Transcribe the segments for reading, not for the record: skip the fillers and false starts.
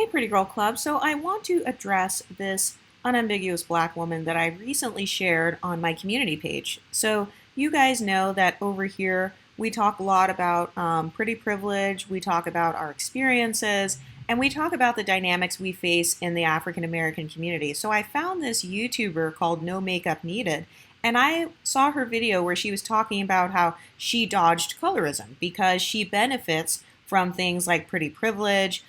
Hey, Pretty Girl Club. So I want to address this unambiguous black woman that I recently shared on my community page. So you guys know that over here we talk a lot about pretty privilege, we talk about our experiences, and we talk about the dynamics we face in the African American community. So I found this YouTuber called No Makeup Needed, and I saw her video where she was talking about how she dodged colorism because she benefits from things like pretty privilege.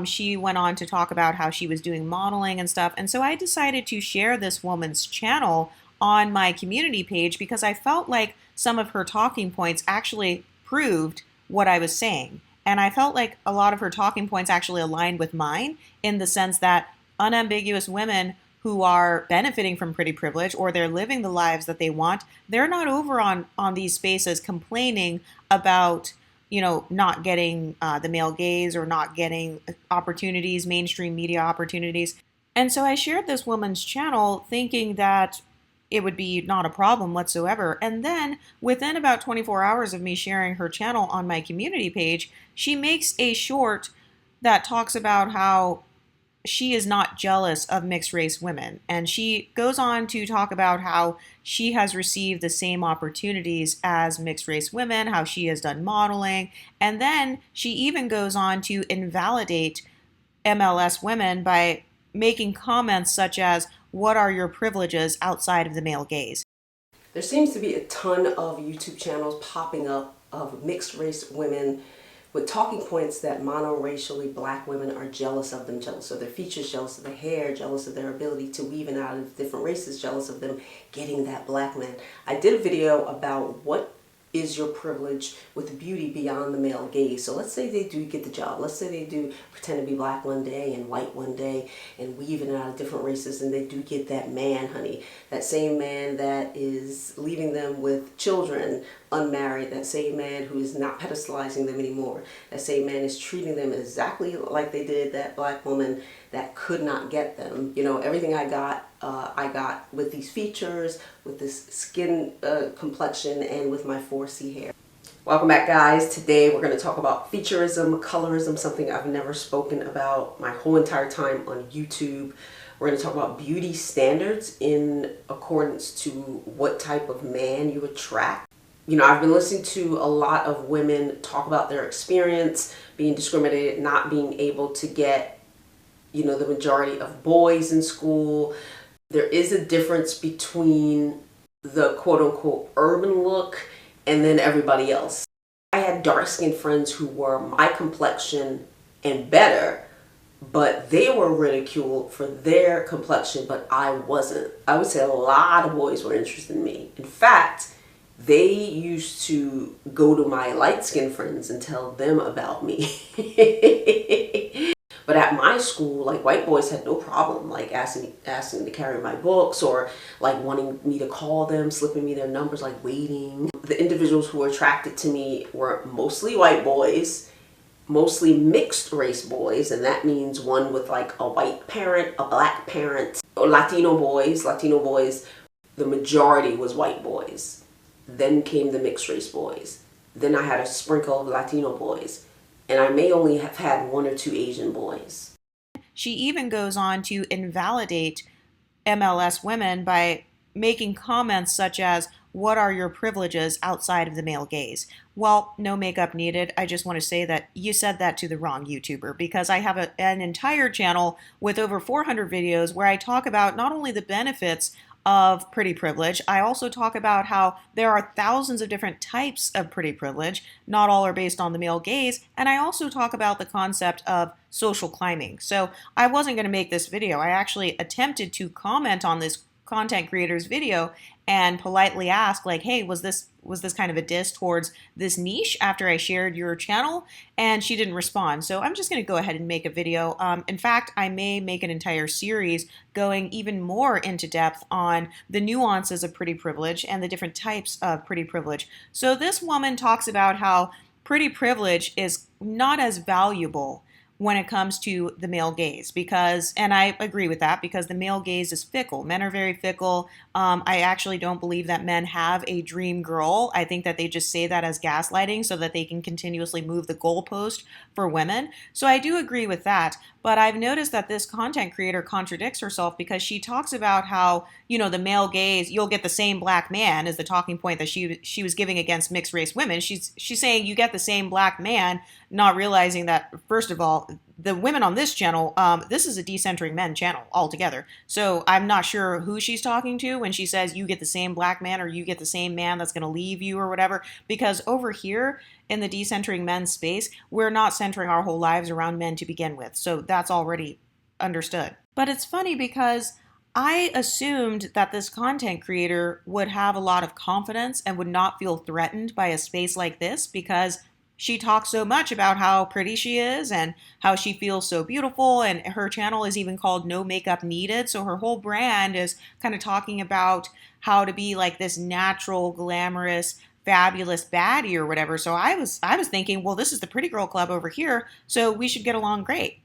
She went on to talk about how she was doing modeling and stuff. And so I decided to share this woman's channel on my community page because I felt like some of her talking points actually proved what I was saying. And I felt like a lot of her talking points actually aligned with mine in the sense that unambiguous women who are benefiting from pretty privilege or they're living the lives that they want, they're not over on these spaces complaining about not getting the male gaze or not getting opportunities, mainstream media opportunities. And so I shared this woman's channel thinking that it would be not a problem whatsoever. And then within about 24 hours of me sharing her channel on my community page, she makes a short that talks about how she is not jealous of mixed race women. And she goes on to talk about how she has received the same opportunities as mixed race women, how she has done modeling. And then she even goes on to invalidate MLS women by making comments such as, "What are your privileges outside of the male gaze?" There seems to be a ton of YouTube channels popping up of mixed race women with talking points that monoracially black women are jealous of them, jealous of their features, jealous of their hair, jealous of their ability to weave in out of different races, jealous of them getting that black man. I did a video about what is your privilege with beauty beyond the male gaze. So let's say they do get the job. Let's say they do pretend to be black one day and white one day and weave in and out of different races, and they do get that man, honey. That same man that is leaving them with children unmarried, that same man who is not pedestalizing them anymore, that same man is treating them exactly like they did that black woman that could not get them. You know, everything I got with these features, with this skin complexion, and with my 4C hair. Welcome back, guys. Today we're going to talk about featureism, colorism, something I've never spoken about my whole entire time on YouTube. We're going to talk about beauty standards in accordance to what type of man you attract. You know, I've been listening to a lot of women talk about their experience being discriminated, not being able to get, you know, the majority of boys in school. There is a difference between the quote-unquote urban look and then everybody else. I had dark-skinned friends who were my complexion and better, but they were ridiculed for their complexion, but I wasn't. I would say a lot of boys were interested in me. In fact, they used to go to my light-skinned friends and tell them about me. But at my school, like, white boys had no problem like asking to carry my books, or like wanting me to call them, slipping me their numbers, like waiting. The individuals who were attracted to me were mostly white boys, mostly mixed race boys, and that means one with like a white parent, a black parent, or Latino boys. The majority was white boys. Then came the mixed race boys. Then I had a sprinkle of Latino boys. And I may only have had one or two Asian boys. She even goes on to invalidate MLS women by making comments such as, "What are your privileges outside of the male gaze?" Well, no makeup needed. I just want to say that you said that to the wrong YouTuber, because I have an entire channel with over 400 videos where I talk about not only the benefits of pretty privilege, I also talk about how there are thousands of different types of pretty privilege. Not all are based on the male gaze. And I also talk about the concept of social climbing. So I wasn't going to make this video. I actually attempted to comment on this content creator's video and politely ask, like, "Hey, was this kind of a diss towards this niche after I shared your channel?" And she didn't respond. So I'm just going to go ahead and make a video. In fact, I may make an entire series going even more into depth on the nuances of pretty privilege and the different types of pretty privilege. So this woman talks about how pretty privilege is not as valuable when it comes to the male gaze, because, and I agree with that, because the male gaze is fickle. Men are very fickle. I actually don't believe that men have a dream girl. I think that they just say that as gaslighting so that they can continuously move the goalpost for women. So I do agree with that. But I've noticed that this content creator contradicts herself, because she talks about how, the male gaze, you'll get the same black man, is the talking point that she was giving against mixed race women. She's saying you get the same black man, not realizing that, first of all, the women on this channel, this is a decentering men channel altogether. So I'm not sure who she's talking to when she says you get the same black man, or you get the same man that's going to leave you or whatever. Because over here in the decentering men space, we're not centering our whole lives around men to begin with. So that's already understood. But it's funny because I assumed that this content creator would have a lot of confidence and would not feel threatened by a space like this, because she talks so much about how pretty she is and how she feels so beautiful, and her channel is even called No Makeup Needed. So her whole brand is kind of talking about how to be like this natural, glamorous, fabulous baddie or whatever. So I was thinking, well, this is the pretty girl club over here, so we should get along great.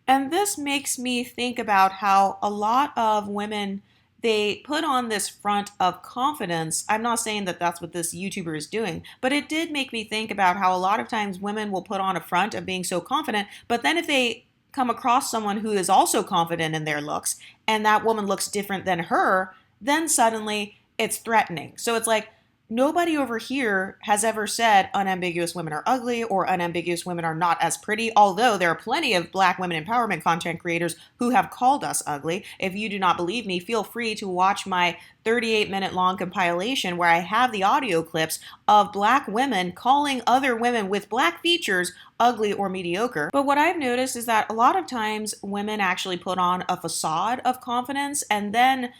And this makes me think about how a lot of women, they put on this front of confidence. I'm not saying that that's what this YouTuber is doing, but it did make me think about how a lot of times women will put on a front of being so confident, but then if they come across someone who is also confident in their looks, and that woman looks different than her, then suddenly it's threatening. So it's like, nobody over here has ever said unambiguous women are ugly or unambiguous women are not as pretty, although there are plenty of black women empowerment content creators who have called us ugly. If you do not believe me, feel free to watch my 38-minute long compilation where I have the audio clips of black women calling other women with black features ugly or mediocre. But what I've noticed is that a lot of times women actually put on a facade of confidence, and then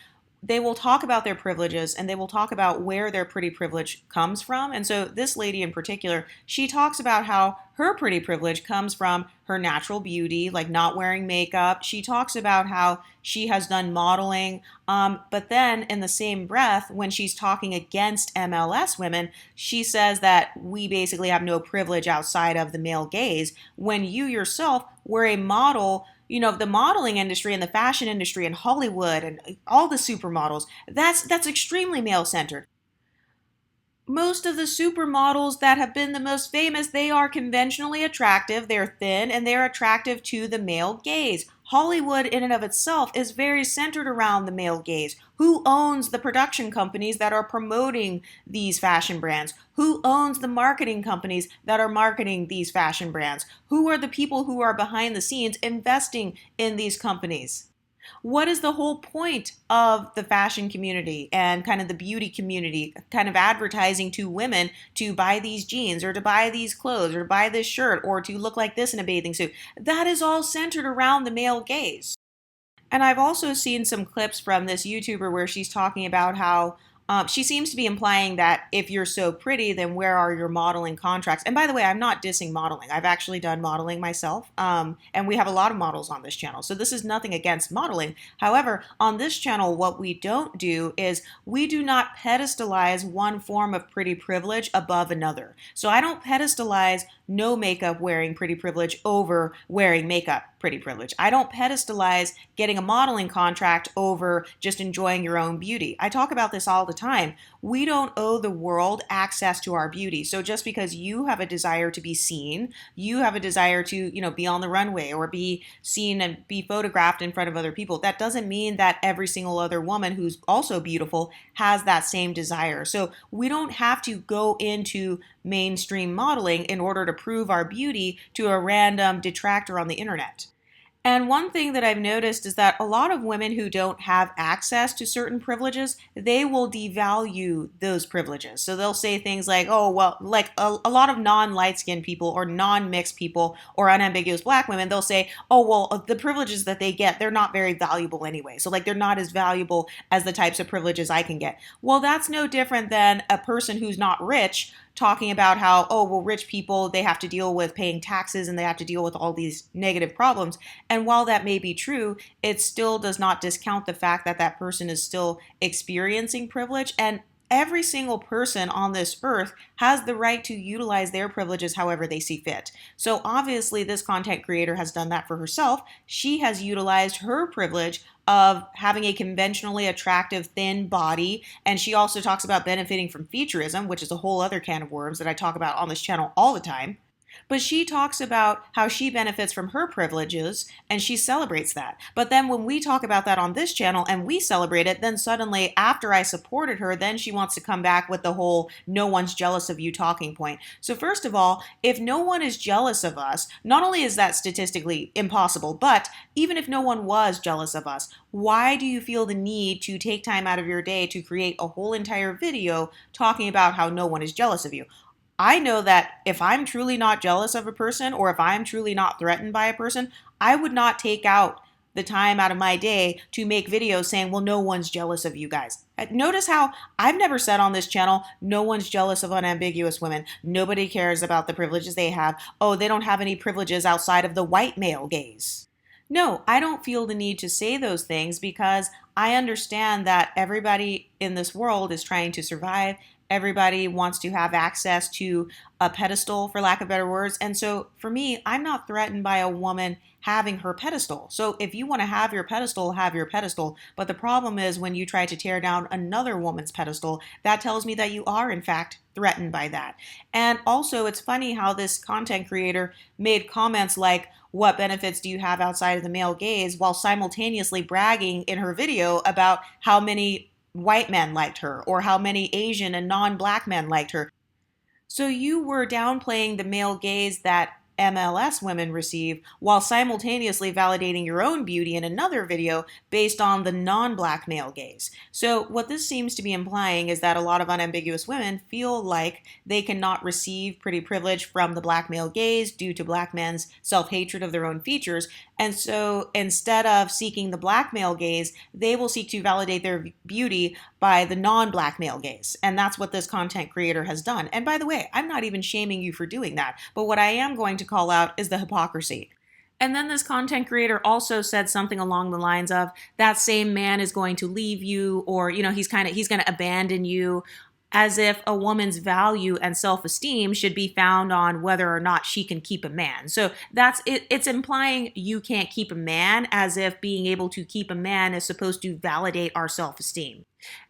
they will talk about their privileges, and they will talk about where their pretty privilege comes from. And so this lady in particular, she talks about how her pretty privilege comes from her natural beauty, like not wearing makeup. She talks about how she has done modeling. But then in the same breath, when she's talking against MLS women, she says that we basically have no privilege outside of the male gaze, when you yourself were a model. The modeling industry and the fashion industry and Hollywood and all the supermodels, that's extremely male-centered. Most of the supermodels that have been the most famous, they are conventionally attractive, they're thin, and they're attractive to the male gaze. Hollywood in and of itself is very centered around the male gaze. Who owns the production companies that are promoting these fashion brands? Who owns the marketing companies that are marketing these fashion brands? Who are the people who are behind the scenes investing in these companies? What is the whole point of the fashion community and kind of the beauty community kind of advertising to women to buy these jeans or to buy these clothes or to buy this shirt or to look like this in a bathing suit? That is all centered around the male gaze. And I've also seen some clips from this YouTuber where she's talking about how she seems to be implying that if you're so pretty, then where are your modeling contracts? And by the way, I'm not dissing modeling. I've actually done modeling myself, and we have a lot of models on this channel. So this is nothing against modeling. However, on this channel, what we don't do is we do not pedestalize one form of pretty privilege above another. So I don't pedestalize no makeup wearing pretty privilege over wearing makeup pretty privilege. I don't pedestalize getting a modeling contract over just enjoying your own beauty. I talk about this all the time. We don't owe the world access to our beauty. So just because you have a desire to be seen, you have a desire to, be on the runway or be seen and be photographed in front of other people, that doesn't mean that every single other woman who's also beautiful has that same desire. So we don't have to go into mainstream modeling in order to prove our beauty to a random detractor on the internet. And one thing that I've noticed is that a lot of women who don't have access to certain privileges, they will devalue those privileges. So they'll say things like, oh, well, like a lot of non-light-skinned people or non-mixed people or unambiguous black women, they'll say, oh, well, the privileges that they get, they're not very valuable anyway. So like they're not as valuable as the types of privileges I can get. Well, that's no different than a person who's not rich talking about how, oh, well, rich people, they have to deal with paying taxes and they have to deal with all these negative problems. And while that may be true, it still does not discount the fact that that person is still experiencing privilege. And every single person on this earth has the right to utilize their privileges however they see fit. So obviously, this content creator has done that for herself. She has utilized her privilege of having a conventionally attractive, thin body. And she also talks about benefiting from featureism, which is a whole other can of worms that I talk about on this channel all the time. But she talks about how she benefits from her privileges and she celebrates that. But then when we talk about that on this channel and we celebrate it, then suddenly after I supported her, then she wants to come back with the whole no one's jealous of you talking point. So first of all, if no one is jealous of us, not only is that statistically impossible, but even if no one was jealous of us, why do you feel the need to take time out of your day to create a whole entire video talking about how no one is jealous of you? I know that if I'm truly not jealous of a person or if I'm truly not threatened by a person, I would not take out the time out of my day to make videos saying, well, no one's jealous of you guys. Notice how I've never said on this channel, no one's jealous of unambiguous women. Nobody cares about the privileges they have. Oh, they don't have any privileges outside of the white male gaze. No, I don't feel the need to say those things because I understand that everybody in this world is trying to survive. Everybody wants to have access to a pedestal, for lack of better words. And so for me, I'm not threatened by a woman having her pedestal. So if you want to have your pedestal, have your pedestal. But the problem is when you try to tear down another woman's pedestal, that tells me that you are in fact threatened by that. And also it's funny how this content creator made comments like, what benefits do you have outside of the male gaze, while simultaneously bragging in her video about how many white men liked her or how many Asian and non-black men liked her. So you were downplaying the male gaze that MLS women receive while simultaneously validating your own beauty in another video based on the non-black male gaze. So what this seems to be implying is that a lot of unambiguous women feel like they cannot receive pretty privilege from the black male gaze due to black men's self-hatred of their own features. And so instead of seeking the black male gaze, they will seek to validate their beauty by the non-black male gaze. And that's what this content creator has done. And by the way, I'm not even shaming you for doing that. But what I am going to call out is the hypocrisy. And then this content creator also said something along the lines of that same man is going to leave you, or, he's going to abandon you, as if a woman's value and self-esteem should be found on whether or not she can keep a man. So that's it. It's implying you can't keep a man, as if being able to keep a man is supposed to validate our self-esteem.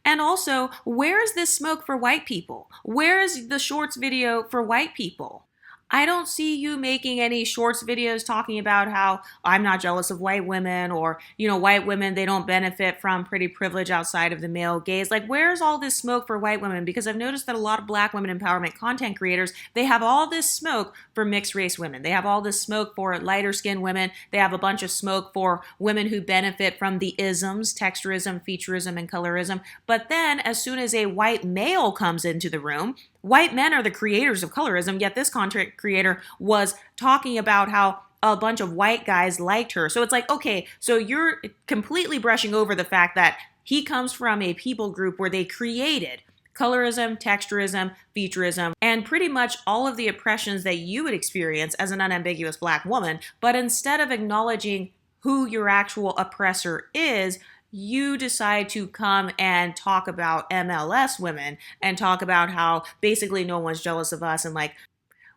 And also, where is this smoke for white people? Where is the shorts video for white people? I don't see you making any shorts videos talking about how I'm not jealous of white women, or, white women, they don't benefit from pretty privilege outside of the male gaze. Like, where's all this smoke for white women? Because I've noticed that a lot of black women empowerment content creators, they have all this smoke for mixed race women. They have all this smoke for lighter skinned women. They have a bunch of smoke for women who benefit from the isms, texturism, featureism, and colorism. But then as soon as a white male comes into the room, white men are the creators of colorism, yet this content creator was talking about how a bunch of white guys liked her. So it's like, okay, so you're completely brushing over the fact that he comes from a people group where they created colorism, texturism, featureism, and pretty much all of the oppressions that you would experience as an unambiguous black woman. But instead of acknowledging who your actual oppressor is, you decide to come and talk about MLS women and talk about how basically no one's jealous of us and like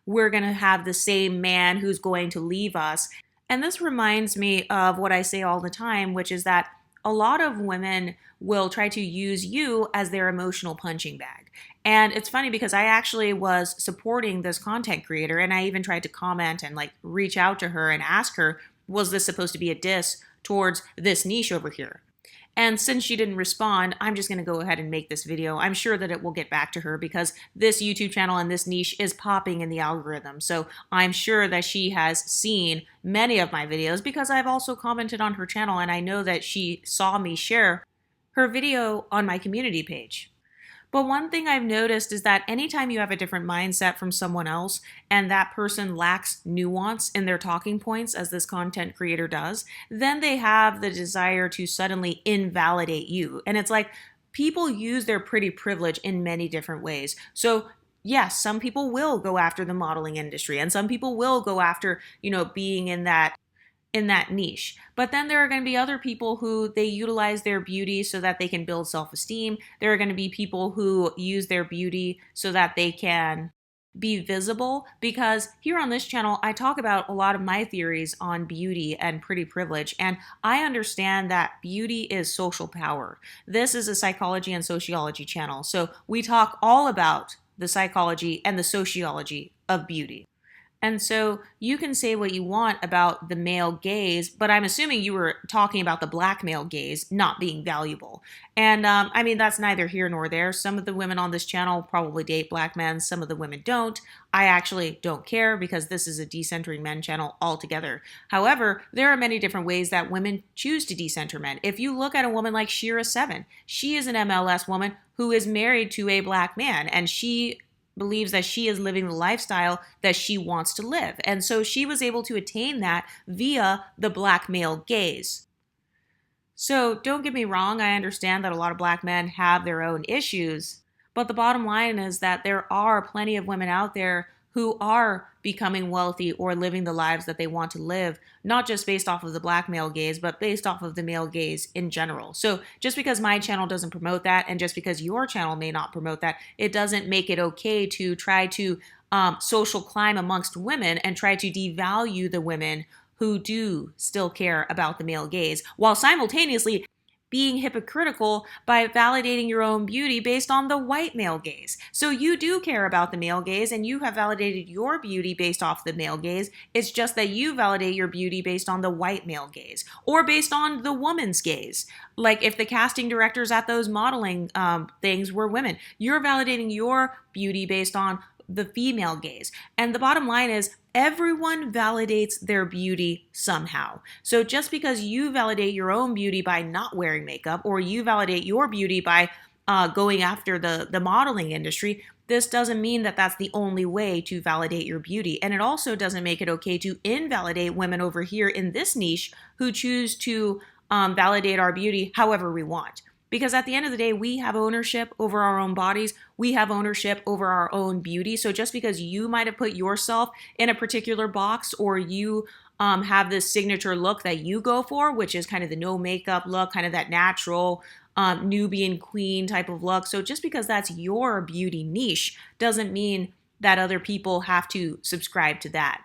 we're going to have the same man who's going to leave us. And this reminds me of what I say all the time, which is that a lot of women will try to use you as their emotional punching bag. And it's funny because I actually was supporting this content creator and I even tried to comment and like reach out to her and ask her, was this supposed to be a diss towards this niche over here? And since she didn't respond, I'm just going to go ahead and make this video. I'm sure that it will get back to her because this YouTube channel and this niche is popping in the algorithm. So I'm sure that she has seen many of my videos because I've also commented on her channel and I know that she saw me share her video on my community page. But one thing I've noticed is that anytime you have a different mindset from someone else and that person lacks nuance in their talking points, as this content creator does, then they have the desire to suddenly invalidate you. And it's like people use their pretty privilege in many different ways. So yes, some people will go after the modeling industry and some people will go after, being in that in that niche. But then there are going to be other people who they utilize their beauty so that they can build self-esteem. There are going to be people who use their beauty so that they can be visible, because here on this channel I talk about a lot of my theories on beauty and pretty privilege, and I understand that beauty is social power. This is a psychology and sociology channel, so we talk all about the psychology and the sociology of beauty. And so you can say what you want about the male gaze, but I'm assuming you were talking about the black male gaze not being valuable. And I mean, that's neither here nor there. Some of the women on this channel probably date black men, some of the women don't. I actually don't care because this is a decentering men channel altogether. However, there are many different ways that women choose to decenter men. If you look at a woman like Shira7, she is an MLS woman who is married to a black man, and she believes that she is living the lifestyle that she wants to live. And so she was able to attain that via the black male gaze. So don't get me wrong, I understand that a lot of black men have their own issues, but the bottom line is that there are plenty of women out there who are becoming wealthy or living the lives that they want to live, not just based off of the black male gaze, but based off of the male gaze in general. So just because my channel doesn't promote that, and just because your channel may not promote that, it doesn't make it okay to try to social climb amongst women and try to devalue the women who do still care about the male gaze, while simultaneously being hypocritical by validating your own beauty based on the white male gaze. So you do care about the male gaze, and you have validated your beauty based off the male gaze. It's just that you validate your beauty based on the white male gaze or based on the woman's gaze. Like if the casting directors at those modeling things were women, you're validating your beauty based on the female gaze. And the bottom line is, everyone validates their beauty somehow. So just because you validate your own beauty by not wearing makeup, or you validate your beauty by going after the modeling industry, this doesn't mean that that's the only way to validate your beauty. And it also doesn't make it okay to invalidate women over here in this niche who choose to validate our beauty however we want. Because at the end of the day, we have ownership over our own bodies. We have ownership over our own beauty. So just because you might have put yourself in a particular box, or you have this signature look that you go for, which is kind of the no makeup look, kind of that natural Nubian queen type of look. So just because that's your beauty niche doesn't mean that other people have to subscribe to that.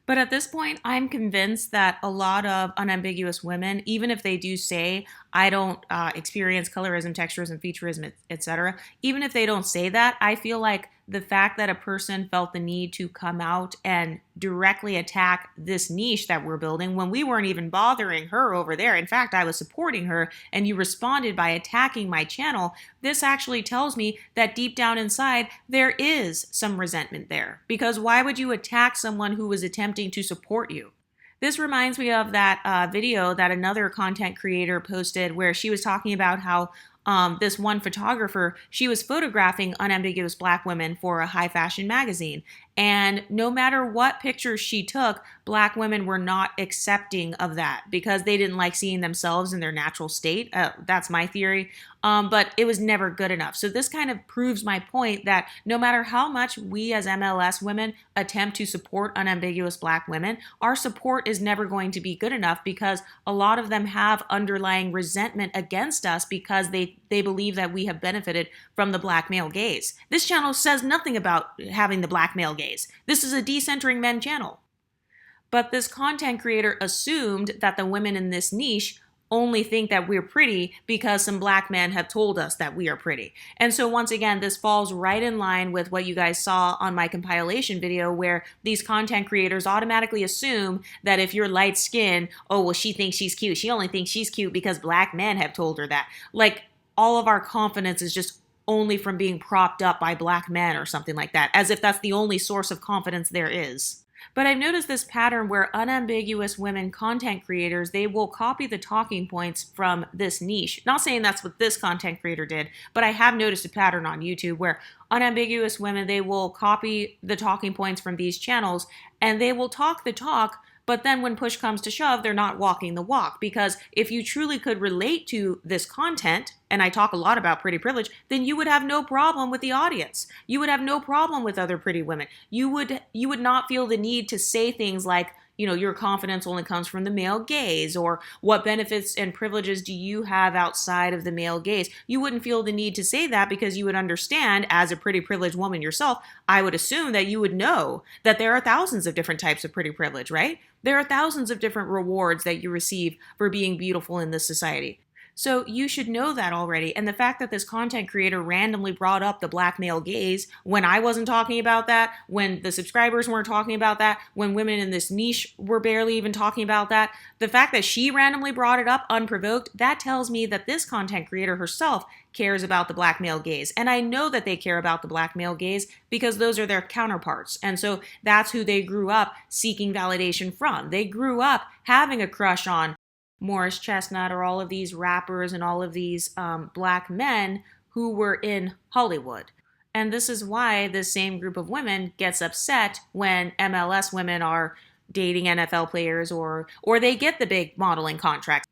But at this point, I'm convinced that a lot of unambiguous women, even if they do say, I don't experience colorism, texturism, featureism, etc., even if they don't say that, I feel like the fact that a person felt the need to come out and directly attack this niche that we're building when we weren't even bothering her over there. In fact, I was supporting her, and you responded by attacking my channel. This actually tells me that deep down inside, there is some resentment there. Because why would you attack someone who was attempting to support you? This reminds me of that video that another content creator posted where she was talking about how this one photographer, she was photographing unambiguous black women for a high fashion magazine. And no matter what pictures she took, black women were not accepting of that because they didn't like seeing themselves in their natural state. That's my theory. But it was never good enough. So this kind of proves my point that no matter how much we as MLS women attempt to support unambiguous black women, our support is never going to be good enough because a lot of them have underlying resentment against us because they believe that we have benefited from the black male gaze. This channel says nothing about having the black male gaze. This is a decentering men channel. But this content creator assumed that the women in this niche only think that we're pretty because some black men have told us that we are pretty. And so once again, this falls right in line with what you guys saw on my compilation video where these content creators automatically assume that if you're light skinned, oh, well, she thinks she's cute. She only thinks she's cute because black men have told her that. Like, all of our confidence is just only from being propped up by black men or something like that, as if that's the only source of confidence there is. But I've noticed this pattern where unambiguous women content creators, they will copy the talking points from this niche. Not saying that's what this content creator did, but I have noticed a pattern on YouTube where unambiguous women, they will copy the talking points from these channels and they will talk the talk, but then when push comes to shove, they're not walking the walk. Because if you truly could relate to this content, and I talk a lot about pretty privilege, then you would have no problem with the audience. You would have no problem with other pretty women. You would not feel the need to say things like, your confidence only comes from the male gaze, or what benefits and privileges do you have outside of the male gaze. You wouldn't feel the need to say that because you would understand, as a pretty privileged woman yourself, I would assume that you would know that there are thousands of different types of pretty privilege, right? There are thousands of different rewards that you receive for being beautiful in this society. So you should know that already. And the fact that this content creator randomly brought up the black male gaze when I wasn't talking about that, when the subscribers weren't talking about that, when women in this niche were barely even talking about that, the fact that she randomly brought it up unprovoked, that tells me that this content creator herself cares about the black male gaze. And I know that they care about the black male gaze because those are their counterparts. And so that's who they grew up seeking validation from. They grew up having a crush on Morris Chestnut or all of these rappers and all of these black men who were in Hollywood. And this is why this same group of women gets upset when MLS women are dating NFL players or they get the big modeling contracts.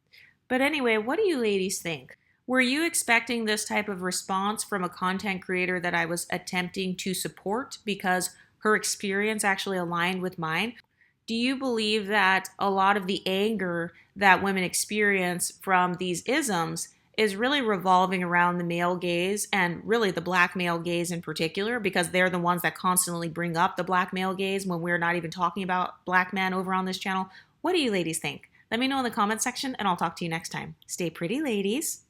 But anyway, what do you ladies think? Were you expecting this type of response from a content creator that I was attempting to support because her experience actually aligned with mine? Do you believe that a lot of the anger that women experience from these isms is really revolving around the male gaze, and really the black male gaze in particular, because they're the ones that constantly bring up the black male gaze when we're not even talking about black men over on this channel? What do you ladies think? Let me know in the comment section and I'll talk to you next time. Stay pretty, ladies.